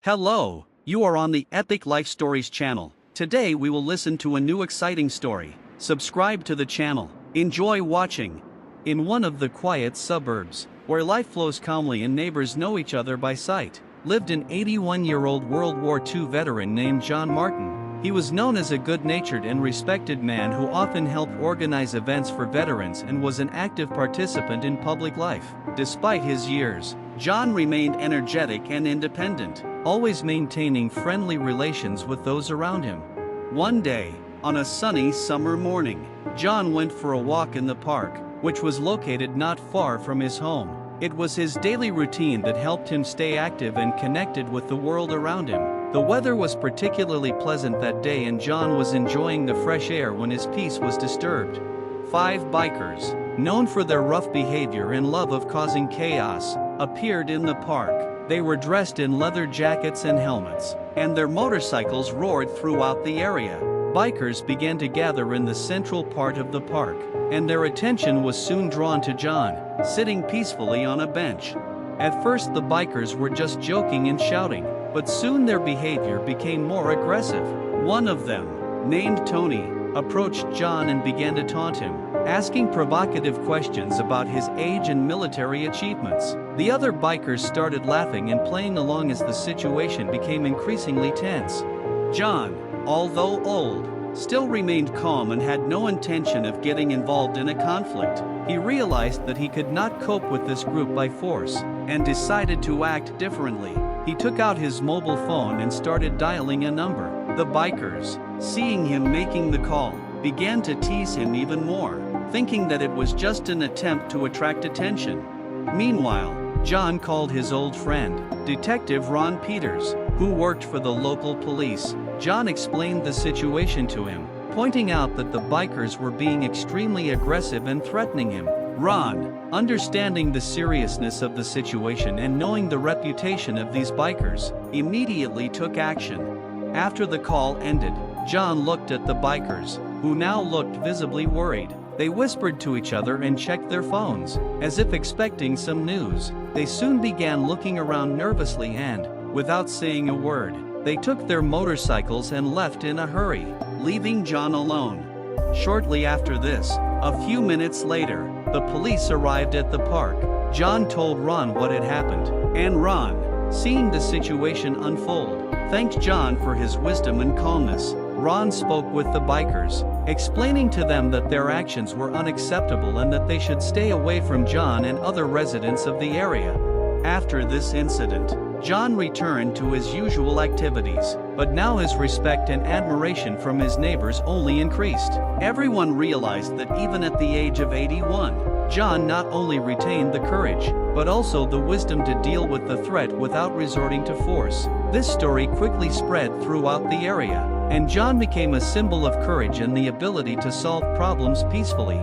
Hello, you are on the Epic Life Stories channel. Today we will listen to a new exciting story. Subscribe to the channel. Enjoy watching. In one of the quiet suburbs, where life flows calmly and neighbors know each other by sight, lived an 81-year-old World War II veteran named John Martin. He was known as a good-natured and respected man who often helped organize events for veterans and was an active participant in public life. Despite his years, John remained energetic and independent, always maintaining friendly relations with those around him. One day, on a sunny summer morning, John went for a walk in the park, which was located not far from his home. It was his daily routine that helped him stay active and connected with the world around him. The weather was particularly pleasant that day and John was enjoying the fresh air when his peace was disturbed. 5 bikers, known for their rough behavior and love of causing chaos, appeared in the park. They were dressed in leather jackets and helmets, and their motorcycles roared throughout the area. Bikers began to gather in the central part of the park, and their attention was soon drawn to John, sitting peacefully on a bench. At first the bikers were just joking and shouting, but soon their behavior became more aggressive. One of them, named Tony, approached John and began to taunt him, asking provocative questions about his age and military achievements. The other bikers started laughing and playing along as the situation became increasingly tense. John, although old, still remained calm and had no intention of getting involved in a conflict. He realized that he could not cope with this group by force, and decided to act differently. He took out his mobile phone and started dialing a number. The bikers, seeing him making the call, began to tease him even more, thinking that it was just an attempt to attract attention. Meanwhile, John called his old friend, Detective Ron Peters, who worked for the local police. John explained the situation to him, pointing out that the bikers were being extremely aggressive and threatening him. Ron, understanding the seriousness of the situation and knowing the reputation of these bikers, immediately took action. After the call ended, John looked at the bikers, who now looked visibly worried. They whispered to each other and checked their phones, as if expecting some news. They soon began looking around nervously and, without saying a word, they took their motorcycles and left in a hurry, leaving John alone. Shortly after this, a few minutes later, the police arrived at the park. John told Ron what had happened, and Ron, seeing the situation unfold, thanked John for his wisdom and calmness. Ron spoke with the bikers, explaining to them that their actions were unacceptable and that they should stay away from John and other residents of the area. After this incident, John returned to his usual activities, but now his respect and admiration from his neighbors only increased. Everyone realized that even at the age of 81, John not only retained the courage, but also the wisdom to deal with the threat without resorting to force. This story quickly spread throughout the area, and John became a symbol of courage and the ability to solve problems peacefully.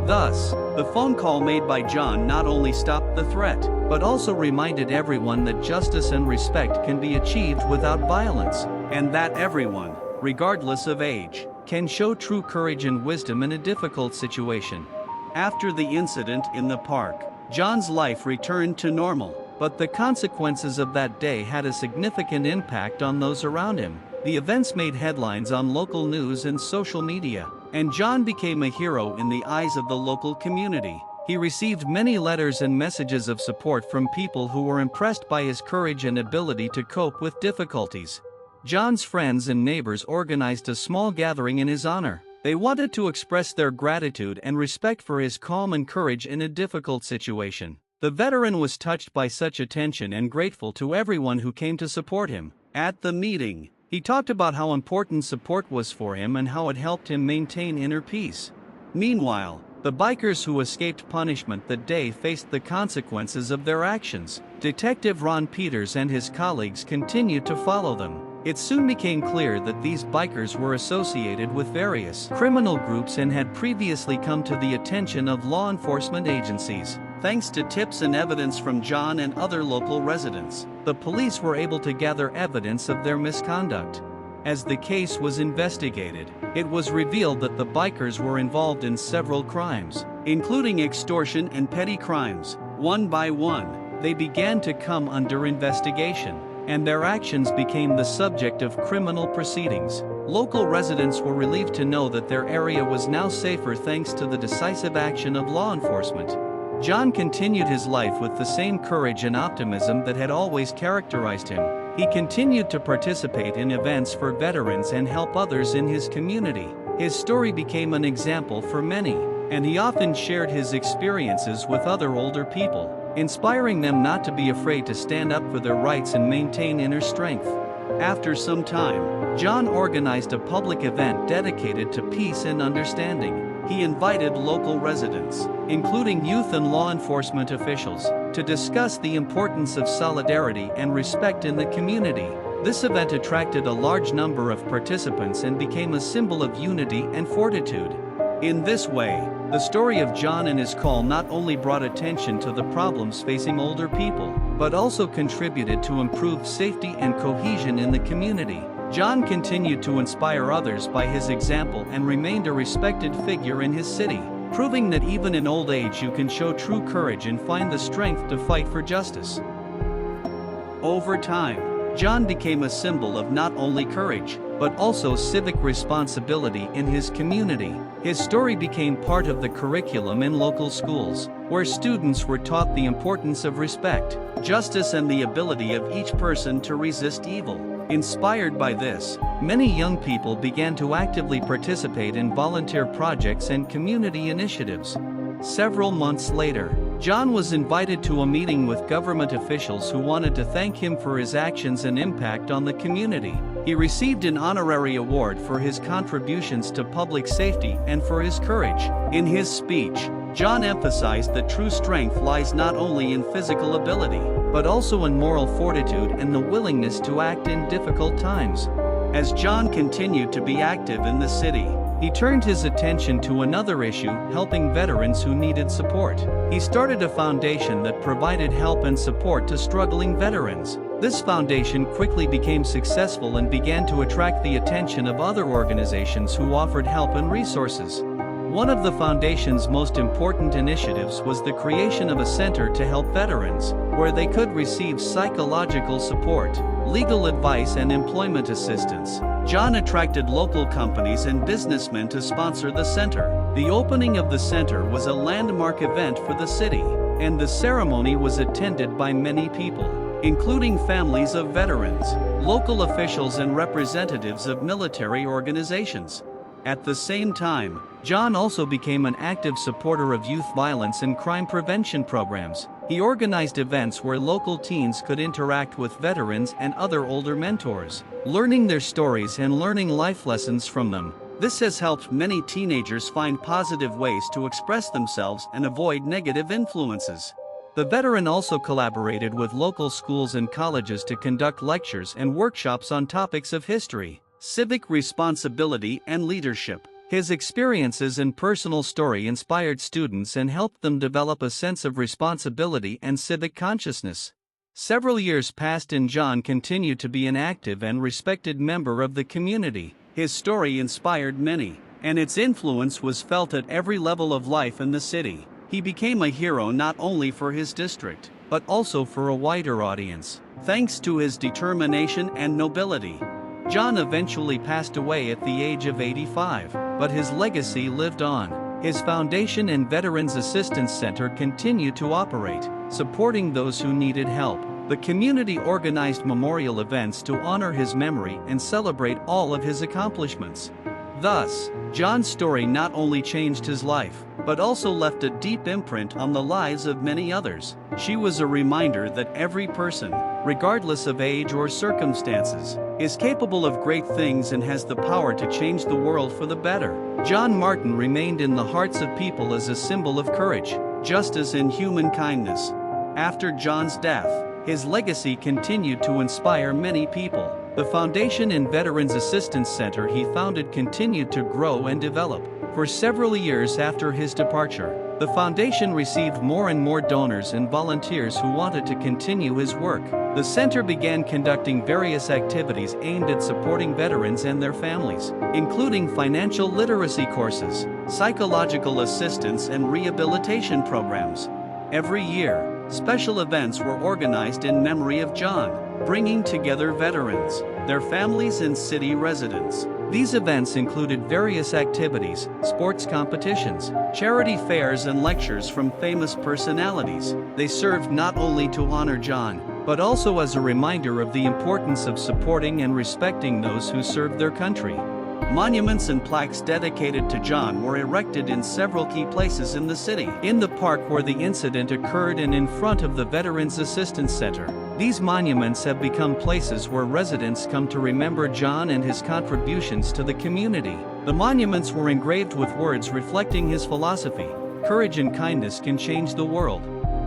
Thus, the phone call made by John not only stopped the threat, but also reminded everyone that justice and respect can be achieved without violence, and that everyone, regardless of age, can show true courage and wisdom in a difficult situation. After the incident in the park, John's life returned to normal, but the consequences of that day had a significant impact on those around him. The events made headlines on local news and social media, and John became a hero in the eyes of the local community. He received many letters and messages of support from people who were impressed by his courage and ability to cope with difficulties. John's friends and neighbors organized a small gathering in his honor. They wanted to express their gratitude and respect for his calm and courage in a difficult situation. The veteran was touched by such attention and grateful to everyone who came to support him. At the meeting, he talked about how important support was for him and how it helped him maintain inner peace. Meanwhile, the bikers who escaped punishment that day faced the consequences of their actions. Detective Ron Peters and his colleagues continued to follow them. It soon became clear that these bikers were associated with various criminal groups and had previously come to the attention of law enforcement agencies. Thanks to tips and evidence from John and other local residents, the police were able to gather evidence of their misconduct. As the case was investigated, it was revealed that the bikers were involved in several crimes, including extortion and petty crimes. One by one, they began to come under investigation. and their actions became the subject of criminal proceedings. Local residents were relieved to know that their area was now safer thanks to the decisive action of law enforcement. John continued his life with the same courage and optimism that had always characterized him. He continued to participate in events for veterans and help others in his community. His story became an example for many, and he often shared his experiences with other older people, inspiring them not to be afraid to stand up for their rights and maintain inner strength. After some time, John organized a public event dedicated to peace and understanding. He invited local residents, including youth and law enforcement officials, to discuss the importance of solidarity and respect in the community. This event attracted a large number of participants and became a symbol of unity and fortitude. In this way, the story of John and his call not only brought attention to the problems facing older people, but also contributed to improved safety and cohesion in the community. John continued to inspire others by his example and remained a respected figure in his city, proving that even in old age you can show true courage and find the strength to fight for justice. Over time, John became a symbol of not only courage, but also civic responsibility in his community. His story became part of the curriculum in local schools, where students were taught the importance of respect, justice, and the ability of each person to resist evil. Inspired by this, many young people began to actively participate in volunteer projects and community initiatives. Several months later, John was invited to a meeting with government officials who wanted to thank him for his actions and impact on the community. He received an honorary award for his contributions to public safety and for his courage. In his speech, John emphasized that true strength lies not only in physical ability, but also in moral fortitude and the willingness to act in difficult times. As John continued to be active in the city, he turned his attention to another issue: helping veterans who needed support. He started a foundation that provided help and support to struggling veterans. This foundation quickly became successful and began to attract the attention of other organizations who offered help and resources. One of the foundation's most important initiatives was the creation of a center to help veterans, where they could receive psychological support, legal advice, and employment assistance. John attracted local companies and businessmen to sponsor the center. The opening of the center was a landmark event for the city, and the ceremony was attended by many people, including families of veterans, local officials, and representatives of military organizations. At the same time, John also became an active supporter of youth violence and crime prevention programs. He organized events where local teens could interact with veterans and other older mentors, learning their stories and learning life lessons from them. This has helped many teenagers find positive ways to express themselves and avoid negative influences. The veteran also collaborated with local schools and colleges to conduct lectures and workshops on topics of history, civic responsibility, and leadership. His experiences and personal story inspired students and helped them develop a sense of responsibility and civic consciousness. Several years passed and John continued to be an active and respected member of the community. His story inspired many, and its influence was felt at every level of life in the city. He became a hero not only for his district, but also for a wider audience. Thanks to his determination and nobility, John eventually passed away at the age of 85, but his legacy lived on. His foundation and Veterans Assistance Center continued to operate, supporting those who needed help. The community organized memorial events to honor his memory and celebrate all of his accomplishments. Thus, John's story not only changed his life, but also left a deep imprint on the lives of many others. She was a reminder that every person, regardless of age or circumstances, is capable of great things and has the power to change the world for the better. John Martin remained in the hearts of people as a symbol of courage, justice, and human kindness. After John's death, his legacy continued to inspire many people. The foundation and Veterans Assistance Center he founded continued to grow and develop. For several years after his departure, the foundation received more and more donors and volunteers who wanted to continue his work. The center began conducting various activities aimed at supporting veterans and their families, including financial literacy courses, psychological assistance, and rehabilitation programs. Every year, special events were organized in memory of John. bringing together veterans, their families and city residents. These events included various activities, sports competitions, charity fairs and lectures from famous personalities. They served not only to honor John, but also as a reminder of the importance of supporting and respecting those who served their country. Monuments and plaques dedicated to John were erected in several key places in the city. In the park where the incident occurred and in front of the Veterans Assistance Center. These monuments have become places where residents come to remember John and his contributions to the community. The monuments were engraved with words reflecting his philosophy: courage and kindness can change the world.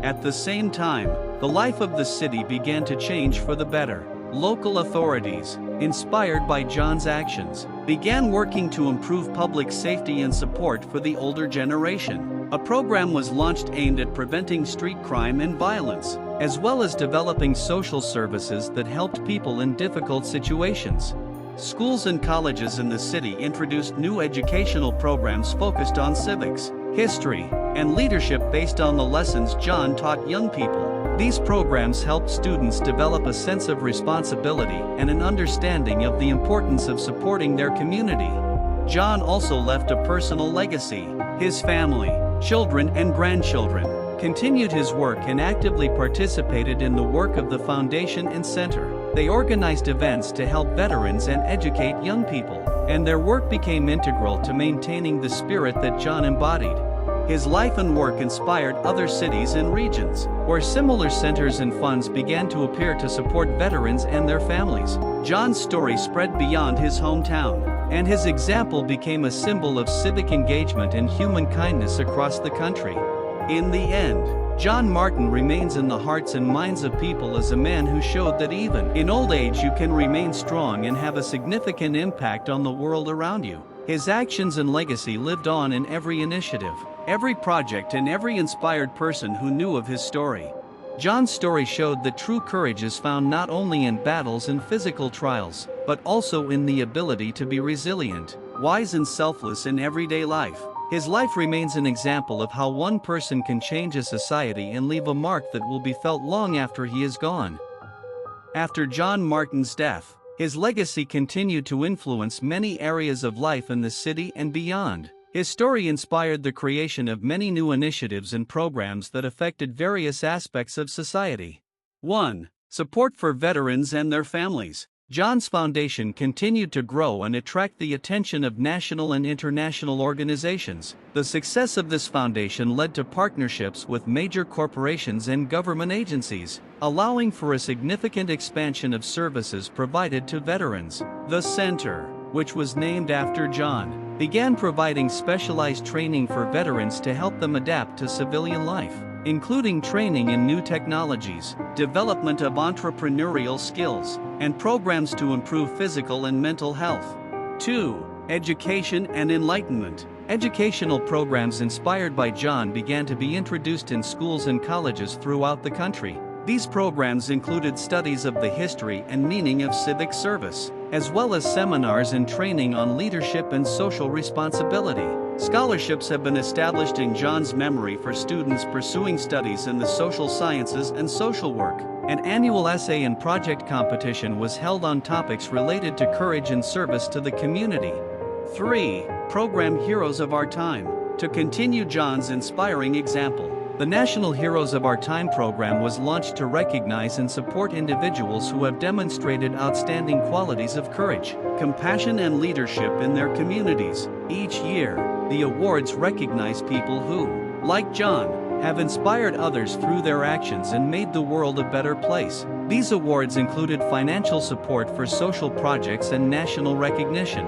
At the same time, the life of the city began to change for the better. Local authorities, inspired by John's actions, began working to improve public safety and support for the older generation. A program was launched aimed at preventing street crime and violence, as well as developing social services that helped people in difficult situations. Schools and colleges in the city introduced new educational programs focused on civics, history, and leadership based on the lessons John taught young people. These programs helped students develop a sense of responsibility and an understanding of the importance of supporting their community. John also left a personal legacy. His family, children and grandchildren, continued his work and actively participated in the work of the foundation and center. They organized events to help veterans and educate young people, and their work became integral to maintaining the spirit that John embodied. His life and work inspired other cities and regions, where similar centers and funds began to appear to support veterans and their families. John's story spread beyond his hometown, and his example became a symbol of civic engagement and human kindness across the country. In the end, John Martin remains in the hearts and minds of people as a man who showed that even in old age you can remain strong and have a significant impact on the world around you. His actions and legacy lived on in every initiative, every project and every inspired person who knew of his story. John's story showed that true courage is found not only in battles and physical trials, but also in the ability to be resilient, wise and selfless in everyday life. His life remains an example of how one person can change a society and leave a mark that will be felt long after he is gone. After John Martin's death, his legacy continued to influence many areas of life in the city and beyond. His story inspired the creation of many new initiatives and programs that affected various aspects of society. 1. Support for veterans and their families. John's foundation continued to grow and attract the attention of national and international organizations. The success of this foundation led to partnerships with major corporations and government agencies, allowing for a significant expansion of services provided to veterans. The center, which was named after John, began providing specialized training for veterans to help them adapt to civilian life, including training in new technologies, development of entrepreneurial skills, and programs to improve physical and mental health. 2. Education and enlightenment. Educational programs inspired by John began to be introduced in schools and colleges throughout the country. These programs included studies of the history and meaning of civic service, as well as seminars and training on leadership and social responsibility. Scholarships have been established in John's memory for students pursuing studies in the social sciences and social work. An annual essay and project competition was held on topics related to courage and service to the community. 3. Program Heroes of Our Time. To continue John's inspiring example, the National Heroes of Our Time program was launched to recognize and support individuals who have demonstrated outstanding qualities of courage, compassion and leadership in their communities. Each year, the awards recognize people who, like John, have inspired others through their actions and made the world a better place. These awards included financial support for social projects and national recognition.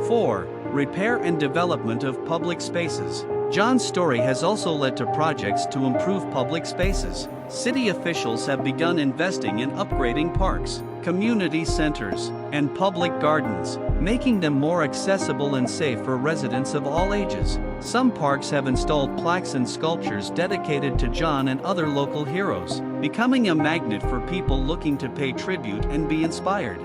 4. Repair and development of public spaces. John's story has also led to projects to improve public spaces. City officials have begun investing in upgrading parks, community centers, and public gardens, making them more accessible and safe for residents of all ages. Some parks have installed plaques and sculptures dedicated to John and other local heroes, becoming a magnet for people looking to pay tribute and be inspired.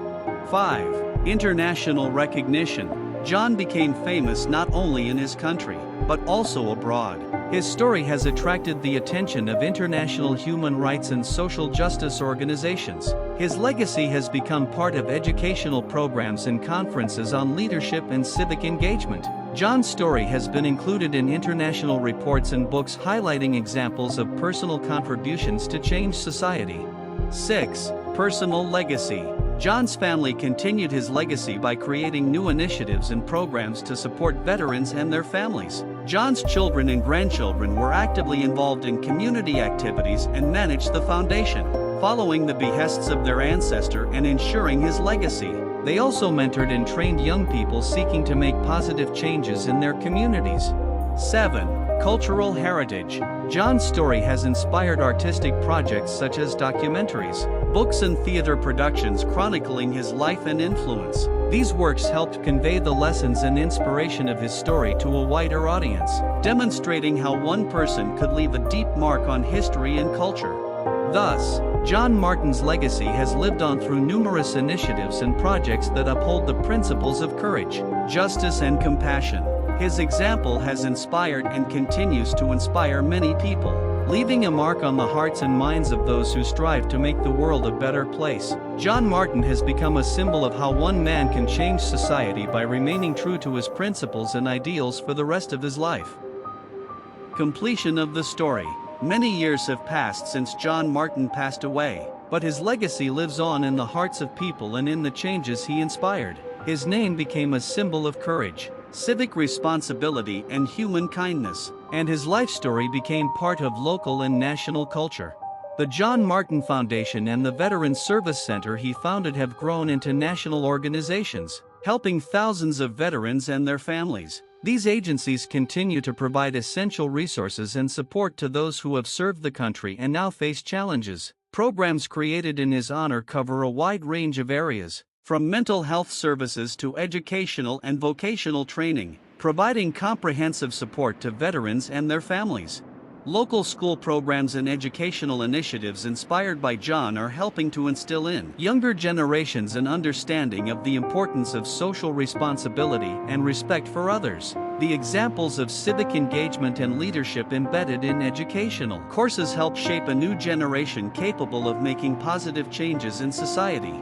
5. International recognition. John became famous not only in his country, but also abroad. His story has attracted the attention of international human rights and social justice organizations. His legacy has become part of educational programs and conferences on leadership and civic engagement. John's story has been included in international reports and books highlighting examples of personal contributions to change society. 6. Personal legacy. John's family continued his legacy by creating new initiatives and programs to support veterans and their families. John's children and grandchildren were actively involved in community activities and managed the foundation, following the behests of their ancestor and ensuring his legacy. They also mentored and trained young people seeking to make positive changes in their communities. 7. Cultural heritage. John's story has inspired artistic projects such as documentaries, books and theater productions chronicling his life and influence. These works helped convey the lessons and inspiration of his story to a wider audience, demonstrating how one person could leave a deep mark on history and culture. Thus, John Martin's legacy has lived on through numerous initiatives and projects that uphold the principles of courage, justice and compassion. His example has inspired and continues to inspire many people, leaving a mark on the hearts and minds of those who strive to make the world a better place. John Martin has become a symbol of how one man can change society by remaining true to his principles and ideals for the rest of his life. Completion of the story. Many years have passed since John Martin passed away, but his legacy lives on in the hearts of people and in the changes he inspired. His name became a symbol of courage, civic responsibility and human kindness, and his life story became part of local and national culture. The John Martin Foundation and the Veterans Service Center he founded have grown into national organizations, helping thousands of veterans and their families. These agencies continue to provide essential resources and support to those who have served the country and now face challenges. Programs created in his honor cover a wide range of areas, from mental health services to educational and vocational training, providing comprehensive support to veterans and their families. Local school programs and educational initiatives inspired by John are helping to instill in younger generations an understanding of the importance of social responsibility and respect for others. The examples of civic engagement and leadership embedded in educational courses help shape a new generation capable of making positive changes in society.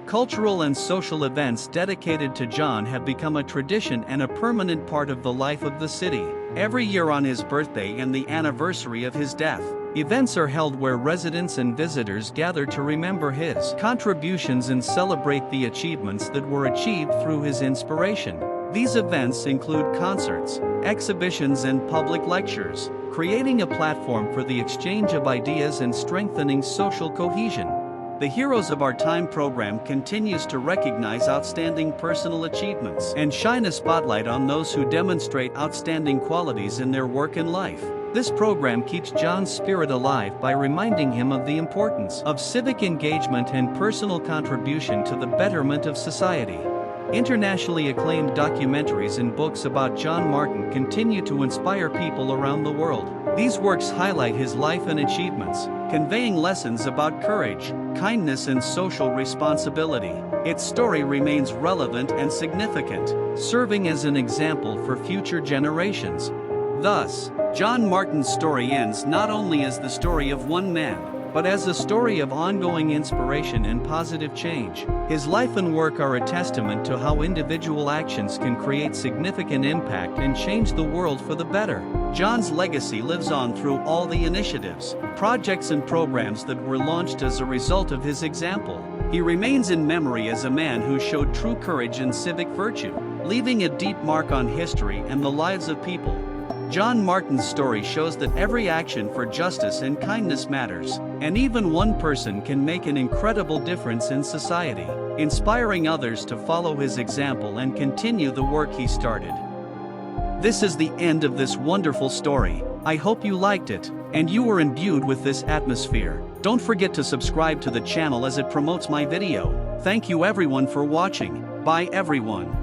Cultural and social events dedicated to John have become a tradition and a permanent part of the life of the city. Every year on his birthday and the anniversary of his death, events are held where residents and visitors gather to remember his contributions and celebrate the achievements that were achieved through his inspiration. These events include concerts, exhibitions and public lectures, creating a platform for the exchange of ideas and strengthening social cohesion. The Heroes of Our Time program continues to recognize outstanding personal achievements and shine a spotlight on those who demonstrate outstanding qualities in their work and life. This program keeps John's spirit alive by reminding him of the importance of civic engagement and personal contribution to the betterment of society. Internationally acclaimed documentaries and books about John Martin continue to inspire people around the world. These works highlight his life and achievements, conveying lessons about courage, kindness and social responsibility. Its story remains relevant and significant, serving as an example for future generations. Thus, John Martin's story ends not only as the story of one man, but as a story of ongoing inspiration and positive change. His life and work are a testament to how individual actions can create significant impact and change the world for the better. John's legacy lives on through all the initiatives, projects and programs that were launched as a result of his example. He remains in memory as a man who showed true courage and civic virtue, leaving a deep mark on history and the lives of people. John Martin's story shows that every action for justice and kindness matters, and even one person can make an incredible difference in society, inspiring others to follow his example and continue the work he started. This is the end of this wonderful story. I hope you liked it, and you were imbued with this atmosphere. Don't forget to subscribe to the channel as it promotes my video. Thank you everyone for watching. Bye everyone.